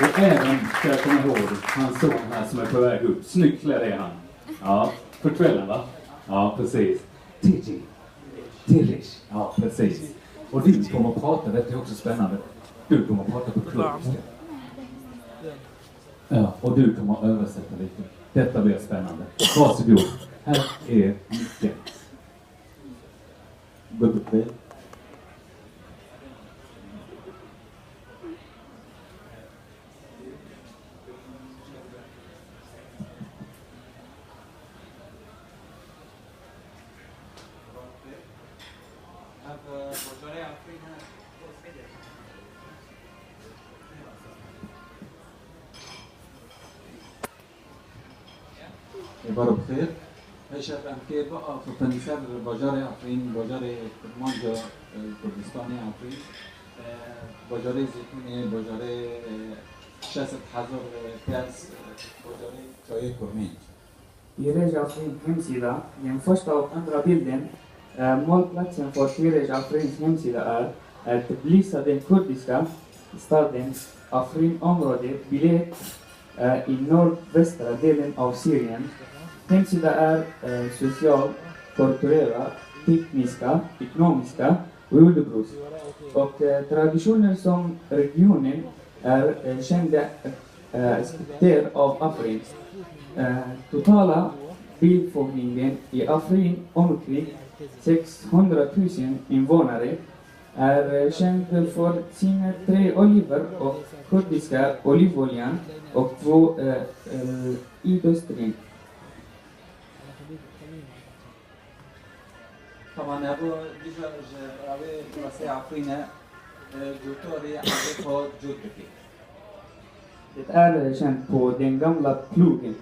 Och även, ska jag komma ihåg, hans son här som är på väg upp. Snyggt klädd är han. Ja, för kvällen va? Ja, precis. Tirish. Ja, precis. Och du kommer att prata, det är också spännande. Du kommer att prata på kurdiska. Ja, och du kommer att översätta lite. Detta blir spännande. Varsågod. Här är micken. Good. بارو بخير. هشام أمكي بقى في فنيسر باجاري عفرين باجاري كرمانجا كردستاني عفرين باجاري زيتوني باجاري 6,000 pers باجاري شوية كرمين. Tirej Afrin hemsida, den första och andra bilden, målplatsen för Tirej Afrins hemsida är att belysa den kurdiska staden Afrin-området beläget i nordvästra delen av Syrien. Hemsida är social, kulturella, tekniska, ekonomiska och jordbruks. Och traditioner som regionen är kända aspekter av Afrin. Totala befolkningen i Afrin omkring 600 000 invånare är känd för sina 3 oliver och kurdiska olivoljan och 2 industrin. طبعا هذا ديجا راوي دراسة عفرينة جوتوري عفوا جوتكي. Det är känt på den gamla plogen.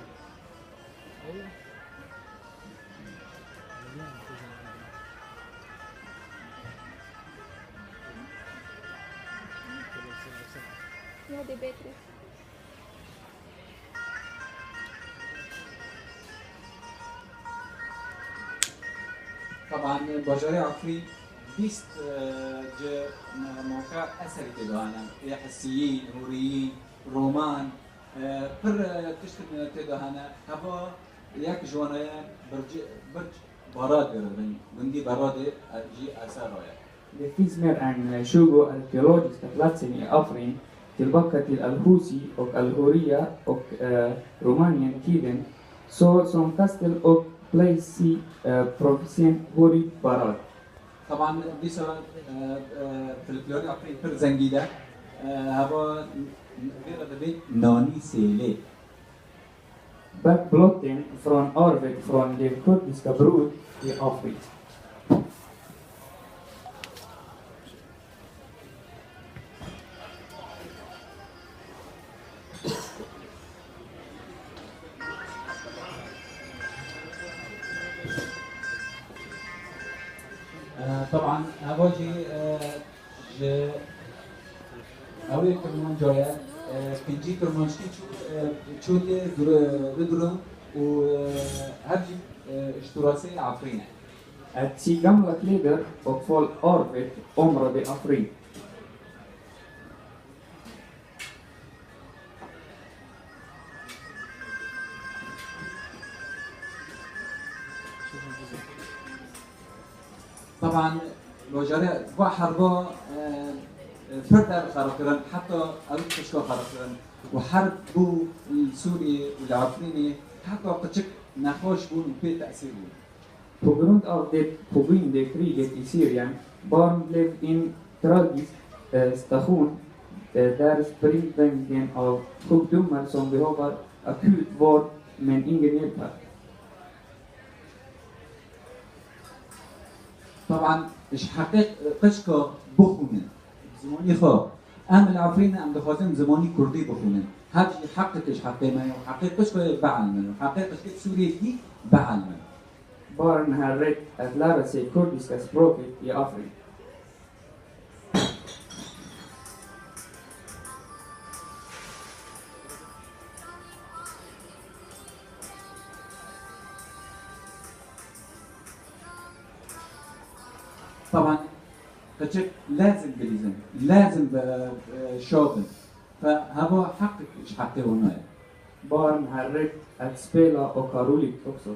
Ja, det är bättre. طبعا باجاري عفرين بيست جا موقع اثري تدهانا يا حسيين هوريين رومان بر تشتم تدهانا هبا ياك جوانايا برج براد بردن بندي براد جي اثرايا. Det finns mer än 20 arkeologiska platser i Afrin tillbaka till Al-Husi och Al-Huriya och Romanien-tiden, så som Kastel och Plaisi provinsen Hori Barad. طبعا بيسا في الفلوري عفرين بر زنجيلة هبا غير دبي ناني سيلي. Backplotten från arvet från den kurdiska bror i Afrin. طبعا هواجي اوي كرمان جايه كنجي كرمانشتي تشودي ردرم وهرجي اشتراسي عفرينه. Att se gamla kläder och få arvet område Afrin. طبعا باجاره با حربا فردر خرقرن حتى أروح تشكو خرقرن وحرب بو السوري والعفريني حتى قتشك نخوش بون وبي تأثير بون. På grund av det pågående kriget i Syrien, barn blev en tragisk station där spridningen av sjukdomar som behöver akut vård men ingen hjälp. طبعا ايش حقيق قشكو بخونن زماني خو ام العفرين ام دخوازم زماني كردي بخونن هاد حقيق ايش حقيق ما حقيق قشكو بعل منه حقيق قشكو سوريتي بعل منه. Barn har rätt att lära sig kurdiska språket i Afrika. طبعا قشك لازم بليزم لازم شوبن فهذا حقك مش حقي هنا. Barn har rätt att spela och ha roligt också.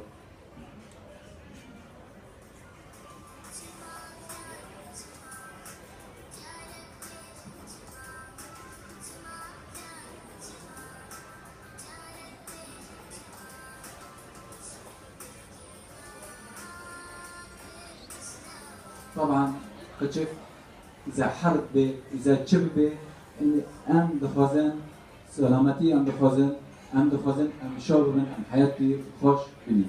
طبعا كشف إذا حرب إذا شرب إن أم دخازن سلامتي أم دخازن أم شابن أم حياتي خوش بني.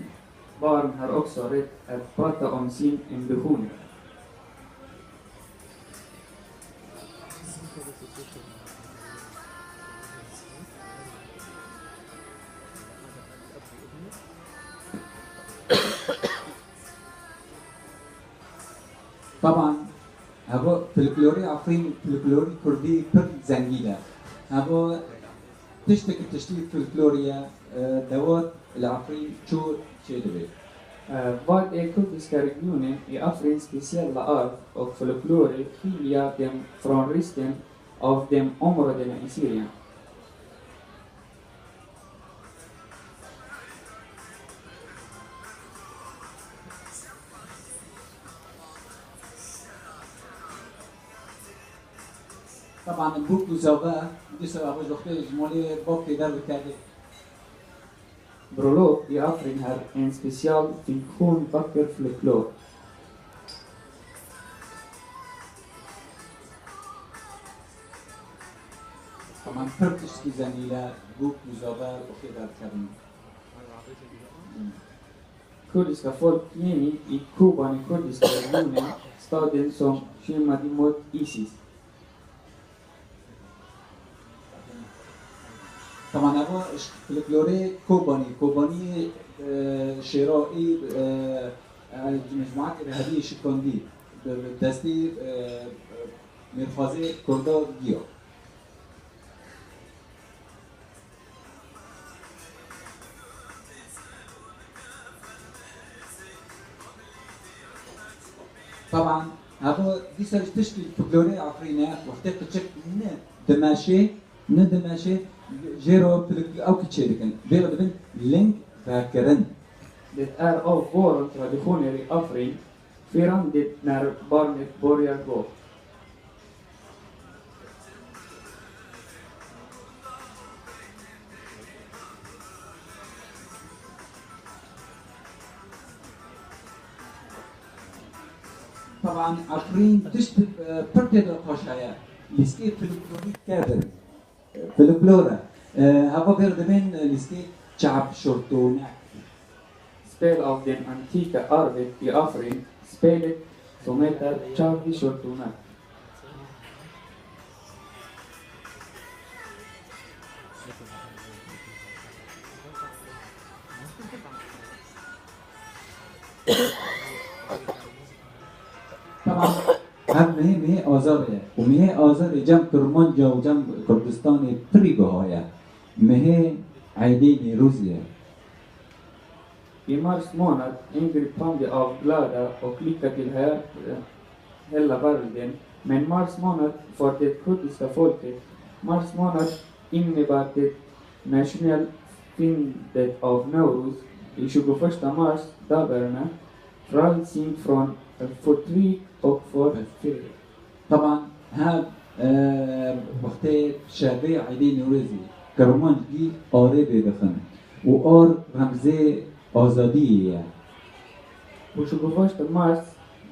Barn har också rätt att prata om sin ambition. طبعا هذا فلكلوري عفرين فلكلوري كردي بر زنجيلة. هذا تشتي فلكلوريا دوات العفرين شو شيء دبي. Vad är kurdiska religionen i Afrins speciella arv och folklore skiljer dem från resten av de områdena i Syrien? طبعا البوك وزوغا دي سبب وقت جمالي بوك يدار بكادي. Bröllop i Afrin har en speciell funktion vacker folklor. طبعا فرقش كي زنيلا بوك وزوغا بوك يدار بكادي. Kurdiska folkmening i Kuban i kurdiska regionen, staden som kämpade mot ISIS. طبعا هذا فلكلوري كوباني شرائي مجموعات إرهابية شكوندي دستي مرفازي كردا جيو. طبعا هذا دي سر تشكي فلكلوري عفرينا وقت تشك ندماشي جيرو او كتشيركن بيرو دبن لينك فاكرن. Det är av våra traditioner i Afrin firandet när barnet börjar gå. طبعا عفرين تشتي برتد قشايا لسكي فلكلوري كابر فلكلورا هذا بيرو دبن لسكي شعب شرطونا. Spel av den antika arvet i Afrin, spelet som heter Chavi Shortuna. طبعا هم مهي آزاره ومهي آزاره جم کرمانجا و جم کردستان پریگه های مهي عیدی روزیه. I mars månad ingripande av glada och lycka till hela världen. Men mars månad för det kurdiska folket, mars månad innebär det nationella firandet av Nowruz i 21 mars dagarna frälsning från förtryck och förtryck. طبعا هاد وقت شابي عيدي نوروزي كرمانجي آره بدخن و آر رمزي آزادیه. På 21 mars,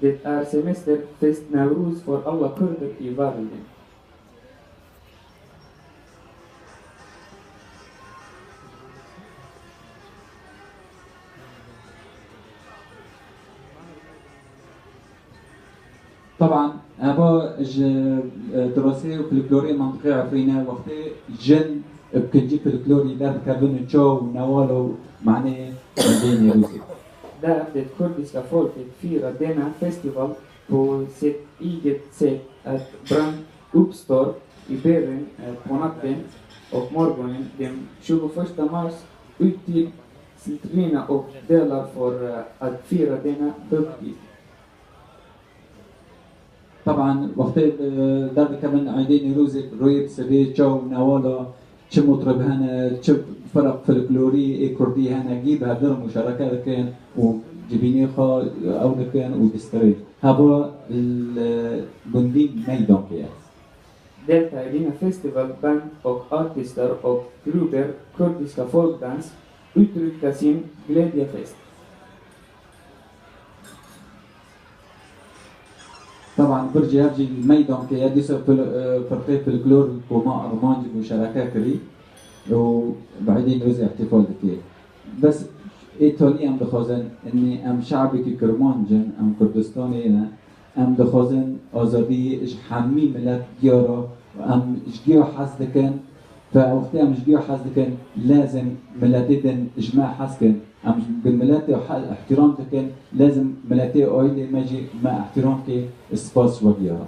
det är semesterfest Nowruz för alla kurder i världen. طبعا هذا دراسه فلكلوري منطقه عفرينه وقت جن بكنجي فلكلوري در كابن تشو ونوالو معناه بين روسي. Där det kurdiska folket firar denna festival på sitt eget sätt att brand uppstår i bergen på natten och morgonen den 21 mars ut till Citrina och delar för att fira denna högtid. طبعا وقت در كمان عندنا رويت سبي تشو نوالا چه مطرب هنا چه فرق فلكلوري كردي هنا جيب هدر مشاركات كان وجبيني خا او كان ودستري هذا البندين ميدان كيا Delta i dina festival band och artister och grupper kurdiska folkdans uttrycka sin glädjefest. طبعا برجي هرجي الميدان كيا دي فرقه فلكلور وما ارمانج مشاركات كري وبعدين روز احتفال دكي بس ايطالي ام دخوزن اني ام شعبي كي كرمانجن ام كردستاني هنا ام دخوزن ازادي اش حمي ملت ديارا ام اشجيو حزدكن فوقتها ام اشجيو حزدكن لازم ملتين اجماع حسكن ام بالملاتي احترام تكن لازم ملاتي اويلي ماجي مع احترامك سباس وديارا